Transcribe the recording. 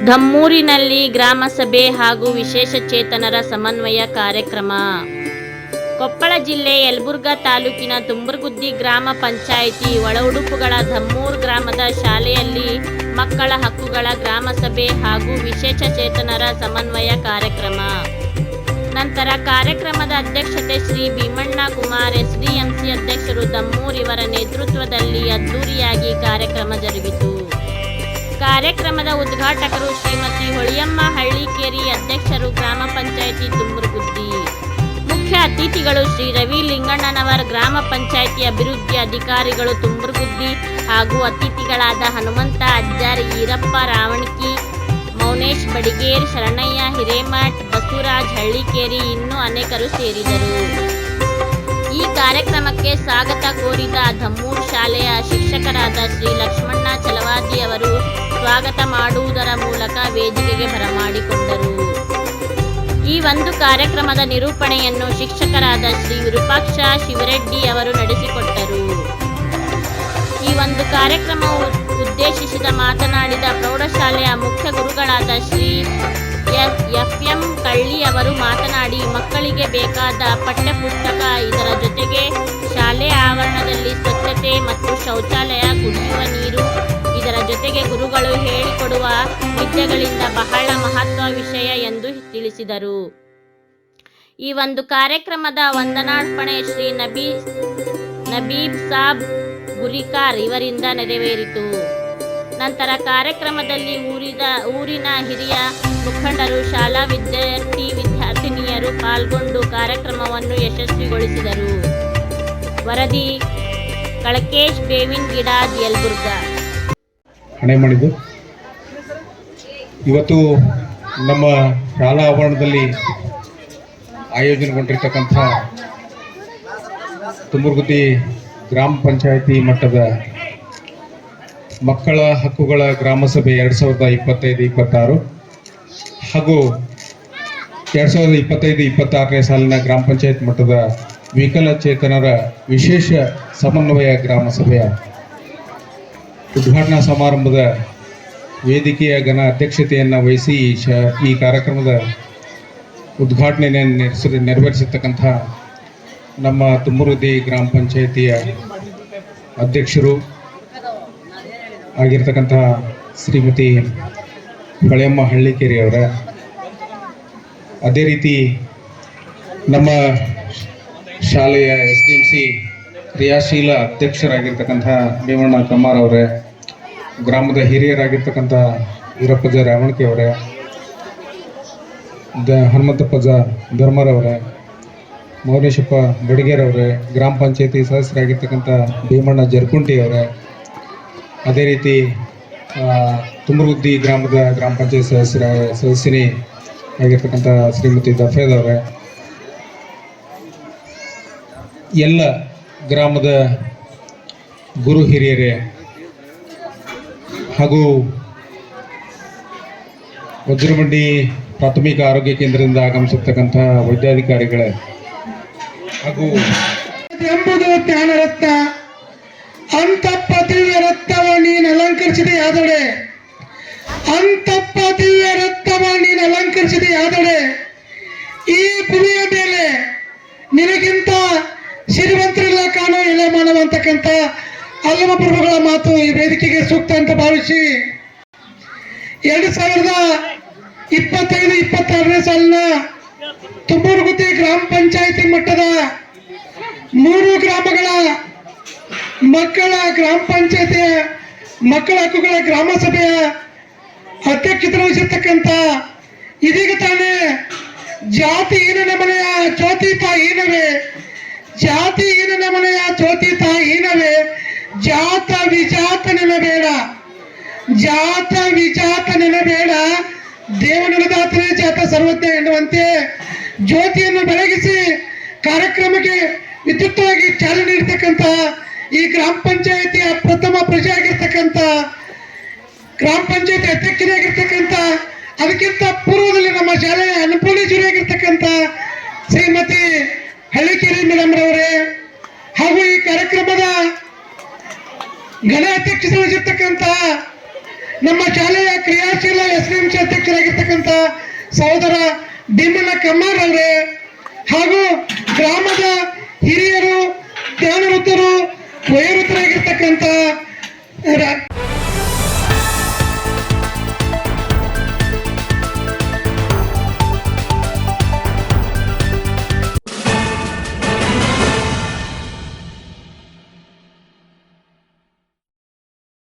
ಧಮ್ಮೂರಿನಲ್ಲಿ ಗ್ರಾಮಸಭೆ ಹಾಗೂ ವಿಶೇಷ ಚೇತನರ ಸಮನ್ವಯ ಕಾರ್ಯಕ್ರಮ. ಕೊಪ್ಪಳ ಜಿಲ್ಲೆ ಯಲಬುರ್ಗಾ ತಾಲೂಕಿನ ತುಂಬುರ್ಗುದ್ದಿ ಗ್ರಾಮ ಪಂಚಾಯಿತಿ ಒಳ ಉಡುಪುಗಳ ಧಮ್ಮೂರು ಗ್ರಾಮದ ಶಾಲೆಯಲ್ಲಿ ಮಕ್ಕಳ ಹಕ್ಕುಗಳ ಗ್ರಾಮಸಭೆ ಹಾಗೂ ವಿಶೇಷ ಚೇತನರ ಸಮನ್ವಯ ಕಾರ್ಯಕ್ರಮ. ನಂತರ ಕಾರ್ಯಕ್ರಮದ ಅಧ್ಯಕ್ಷತೆ ಶ್ರೀ ಭೀಮಣ್ಣ ಕುಮಾರ್ ಎಸ್ಡಿಎಂಸಿ ಅಧ್ಯಕ್ಷರು ದಮ್ಮೂರ್ ಇವರ ನೇತೃತ್ವದಲ್ಲಿ ಅದ್ದೂರಿಯಾಗಿ ಕಾರ್ಯಕ್ರಮ ಜರುಗಿತು. ಕಾರ್ಯಕ್ರಮದ ಉದ್ಘಾಟಕರು ಶ್ರೀಮತಿ ಹೊಳಿಯಮ್ಮ ಹಳ್ಳಿಕೇರಿ, ಅಧ್ಯಕ್ಷರು ಗ್ರಾಮ ಪಂಚಾಯಿತಿ ತುಂಬುರ್ಗುದ್ದಿ. ಮುಖ್ಯ ಅತಿಥಿಗಳು ಶ್ರೀ ರವಿ ಲಿಂಗಣ್ಣನವರ್, ಗ್ರಾಮ ಪಂಚಾಯಿತಿ ಅಭಿವೃದ್ಧಿ ಅಧಿಕಾರಿಗಳು ತುಂಬುರ್ಗುದ್ದಿ ಹಾಗೂ ಅತಿಥಿಗಳಾದ ಹನುಮಂತ ಅಜ್ಜಾರ್, ಈರಪ್ಪ ರಾವಣಕಿ, ಮೌನೇಶ್ ಬಡಿಗೇರ್, ಶರಣಯ್ಯ ಹಿರೇಮಠ್, ಬಸವರಾಜ್ ಹಳ್ಳಿಕೇರಿ ಇನ್ನೂ ಅನೇಕರು ಸೇರಿದರು. ಈ ಕಾರ್ಯಕ್ರಮಕ್ಕೆ ಸ್ವಾಗತ ಕೋರಿದ ಧಮ್ಮೂರು ಶಾಲೆಯ ಶಿಕ್ಷಕರಾದ ಶ್ರೀ ಲಕ್ಷ್ಮಣ್ಣ ಚಲವಾದಿ ಅವರು ಸ್ವಾಗತ ಮಾಡುವುದರ ಮೂಲಕ ವೇದಿಕೆಗೆ ಬರಮಾಡಿಕೊಂಡರು. ಈ ಒಂದು ಕಾರ್ಯಕ್ರಮದ ನಿರೂಪಣೆಯನ್ನು ಶಿಕ್ಷಕರಾದ ಶ್ರೀ ವಿರೂಪಾಕ್ಷ ಶಿವರೆಡ್ಡಿ ಅವರು ನಡೆಸಿಕೊಟ್ಟರು. ಈ ಒಂದು ಕಾರ್ಯಕ್ರಮ ಉದ್ದೇಶಿಸಿದ ಮಾತನಾಡಿದ ಪ್ರೌಢಶಾಲೆಯ ಮುಖ್ಯ ಗುರುಗಳಾದ ಶ್ರೀ ಎಫ್.ಎಂ. ಕಳ್ಳಿ ಅವರು ಮಾತನಾಡಿ, ಮಕ್ಕಳಿಗೆ ಬೇಕಾದ ಪಠ್ಯಪುಸ್ತಕ, ಇದರ ಜೊತೆಗೆ ಶಾಲೆ ಆವರಣದಲ್ಲಿ ಸ್ವಚ್ಛತೆ ಮತ್ತು ಶೌಚಾಲಯ, ಕುಡಿಯುವ ನೀರು, ಇದರ ಜೊತೆಗೆ ಗುರುಗಳು ಹೇಳಿಕೊಡುವ ವಿದ್ಯೆಗಳಿಂದ ಬಹಳ ಮಹತ್ವ ವಿಷಯ ಎಂದು ತಿಳಿಸಿದರು. ಈ ಒಂದು ಕಾರ್ಯಕ್ರಮದ ವಂದನಾರ್ಪಣೆ ಶ್ರೀ ನಬೀಬ್ ಸಾಬ್ ಗುರಿಕಾರ್ ಇವರಿಂದ ನೆರವೇರಿತು. ನಂತರ ಕಾರ್ಯಕ್ರಮದಲ್ಲಿ ಊರಿನ ಹಿರಿಯ ಮುಖಂಡರು, ಶಾಲಾ ವಿದ್ಯಾರ್ಥಿನಿಯರು ಪಾಲ್ಗೊಂಡು ಕಾರ್ಯಕ್ರಮವನ್ನು ಯಶಸ್ವಿಗೊಳಿಸಿದರು. ವರದಿ ಕಳಕೇಶ್ ಬೇವಿನ ಗಿಡಾದ್, ಯಲಬುರ್ಗಾ. ಹಣೆ ಮಾಡಿದ್ದು ಇವತ್ತು ನಮ್ಮ ಶಾಲಾ ಆವರಣದಲ್ಲಿ ಆಯೋಜನೆಗೊಂಡಿರ್ತಕ್ಕಂಥ ತುಂಬುರ್ಗುದ್ದಿ ಗ್ರಾಮ ಪಂಚಾಯಿತಿ ಮಟ್ಟದ ಮಕ್ಕಳ ಹಕ್ಕುಗಳ ಗ್ರಾಮಸಭೆ 2025-26 ಹಾಗೂ 2025-26ನೇ ಸಾಲಿನ ಗ್ರಾಮ ಪಂಚಾಯತ್ ಮಟ್ಟದ ವಿಕಲಚೇತನರ ವಿಶೇಷ ಸಮನ್ವಯ ಗ್ರಾಮಸಭೆಯ ಉದ್ಘಾಟನಾ ಸಮಾರಂಭದ ವೇದಿಕೆಯ ಘನ ಅಧ್ಯಕ್ಷತೆಯನ್ನು ವಹಿಸಿ ಈ ಕಾರ್ಯಕ್ರಮದ ಉದ್ಘಾಟನೆಯನ್ನು ನೆರವೇರಿಸಿರ್ತಕ್ಕಂಥ ನಮ್ಮ ತುಂಬುರ್ಗುದ್ದಿ ಗ್ರಾಮ ಪಂಚಾಯಿತಿಯ ಅಧ್ಯಕ್ಷರು ಆಗಿರ್ತಕ್ಕಂಥ ಶ್ರೀಮತಿ ಹೊಳೆಯಮ್ಮ ಹಳ್ಳಿಕೇರಿ ಅವರ, ಅದೇ ರೀತಿ ನಮ್ಮ ಶಾಲೆಯ ಎಸ್ಡಿಎಂಸಿ ಕ್ರಿಯಾಶೀಲ ಅಧ್ಯಕ್ಷರಾಗಿರ್ತಕ್ಕಂಥ ಭೀಮಣ್ಣ ಕಮ್ಮಾರ್ ಅವರೇ, ಗ್ರಾಮದ ಹಿರಿಯರಾಗಿರ್ತಕ್ಕಂಥ ವೀರಪ್ಪಜ ರಾವಣಕಿ ಅವರೇ, ಹನುಮಂತಪ್ಪಜ ಧರ್ಮರವರೇ, ಮೌನೇಶಪ್ಪ ಬಡಿಗೇರ್ ಅವರೇ, ಗ್ರಾಮ ಪಂಚಾಯತಿ ಸದಸ್ಯರಾಗಿರ್ತಕ್ಕಂಥ ಭೀಮಣ್ಣ ಜರ್ಕುಂಟಿ ಅವರೇ, ಅದೇ ರೀತಿ ತುಂಬುರ್ಗುದ್ದಿ ಗ್ರಾಮದ ಗ್ರಾಮ ಪಂಚಾಯತ್ ಸದಸ್ಯನಿ ಆಗಿರ್ತಕ್ಕಂಥ ಶ್ರೀಮತಿ ದಫೇದ್ ಅವರೇ, ಎಲ್ಲ ಗ್ರಾಮದ ಗುರು ಹಿರಿಯರೇ ಹಾಗೂ ವಜ್ರಮಂಡಿ ಪ್ರಾಥಮಿಕ ಆರೋಗ್ಯ ಕೇಂದ್ರದಿಂದ ಆಗಮಿಸಿರ್ತಕ್ಕಂಥ ವೈದ್ಯಾಧಿಕಾರಿಗಳೇ ಹಾಗೂ ಎಂಬುದು ಜ್ಞಾನರತ್ನ, ಅಂತಪ್ಪ ದಿವ್ಯ ರತ್ನವ ನೀನು ಅಲಂಕರಿಸಿದೆ ಯಾದೊಡೆ, ಅಂತಪ್ಪ ದಿವ್ಯ ರತ್ನವ ನೀನು ಅಲಂಕರಿಸಿದೆ ಯಾದೊಡೆ, ಈ ಭೂಮಿಯ ಮೇಲೆ ನಿನಗಿಂತ ಶ್ರೀಮಂತರಿಲ್ಲ ಕಾಣೋ ಎಲೆ ಮಾನವ ಅಂತಕ್ಕಂಥ ಅಲ್ಲಮ ಪ್ರಭುಗಳ ಮಾತು ಈ ವೇದಿಕೆಗೆ ಸೂಕ್ತ ಅಂತ ಭಾವಿಸಿ 2025-26ನೇ ಸಾಲಿನ ತುಂಬುರ್ಗುದ್ದಿ ಗ್ರಾಮ ಪಂಚಾಯಿತಿ ಮಟ್ಟದ 3 ಗ್ರಾಮಗಳ ಮಕ್ಕಳ ಗ್ರಾಮ ಪಂಚಾಯತಿಯ ಮಕ್ಕಳ ಹಕ್ಕುಗಳ ಗ್ರಾಮ ಸಭೆಯ ಅಧ್ಯಕ್ಷತೆ ವಹಿಸಿರ್ತಕ್ಕಂಥ, ಇದೀಗ ತಾನೇ ಜಾತಿ ಹೀನನ ಮನೆಯ ಜ್ಯೋತಿ ತಾಹೀನವೇ, ಜಾತಿ ಹೀನನ ಮನೆಯ ಜ್ಯೋತಿ ತಾಹೀನವೇ, ಜಾತ ವಿಜಾತ ನೆನಬೇಡ, ಜಾತ ವಿಜಾತ ನೆನಬೇಡ, ದೇವನುದಾತನೇ ಜಾತ ಸರ್ವಜ್ಞ ಎನ್ನುವಂತೆ ಜ್ಯೋತಿಯನ್ನು ಬೆಳಗಿಸಿ ಕಾರ್ಯಕ್ರಮಕ್ಕೆ ವಿದ್ಯುಕ್ತವಾಗಿ ಚಾಲನೆ ನೀಡತಕ್ಕಂಥ ಈ ಗ್ರಾಮ ಪಂಚಾಯಿತಿಯ ಪ್ರಥಮ ಪ್ರಜೆ ಆಗಿರ್ತಕ್ಕಂಥ, ಗ್ರಾಮ ಪಂಚಾಯಿತಿ ಅಧ್ಯಕ್ಷರಾಗಿರ್ತಕ್ಕಂಥ, ಅದಕ್ಕಿಂತ ಪೂರ್ವದಲ್ಲಿ ನಮ್ಮ ಶಾಲೆಯ ಅನ್ನಪೂರ್ಣೇಶ್ವರಿಯಾಗಿರ್ತಕ್ಕಂಥ ಶ್ರೀಮತಿ ಹಳ್ಳಿಕೇರಿ ಮೇಡಮ್ ರವರೇ, ಹಾಗೂ ಈ ಕಾರ್ಯಕ್ರಮದ ಘನ ಅಧ್ಯಕ್ಷತೆ ವಹಿಸಿರ್ತಕ್ಕಂಥ ನಮ್ಮ ಶಾಲೆಯ ಕ್ರಿಯಾಶೀಲ ಎಸ್ಎಂಸಿ ಅಧ್ಯಕ್ಷರಾಗಿರ್ತಕ್ಕಂಥ ಸಹೋದರ ಭೀಮಣ್ಣ ಕಮ್ಮಾರ್ ಅವರೇ, ಹಾಗೂ ಗ್ರಾಮದ ಹಿರಿಯರು, ಜ್ಞಾನವೃತ್ತರು, ವಯೋವೃತ್ತರಾಗಿರ್ತಕ್ಕಂಥ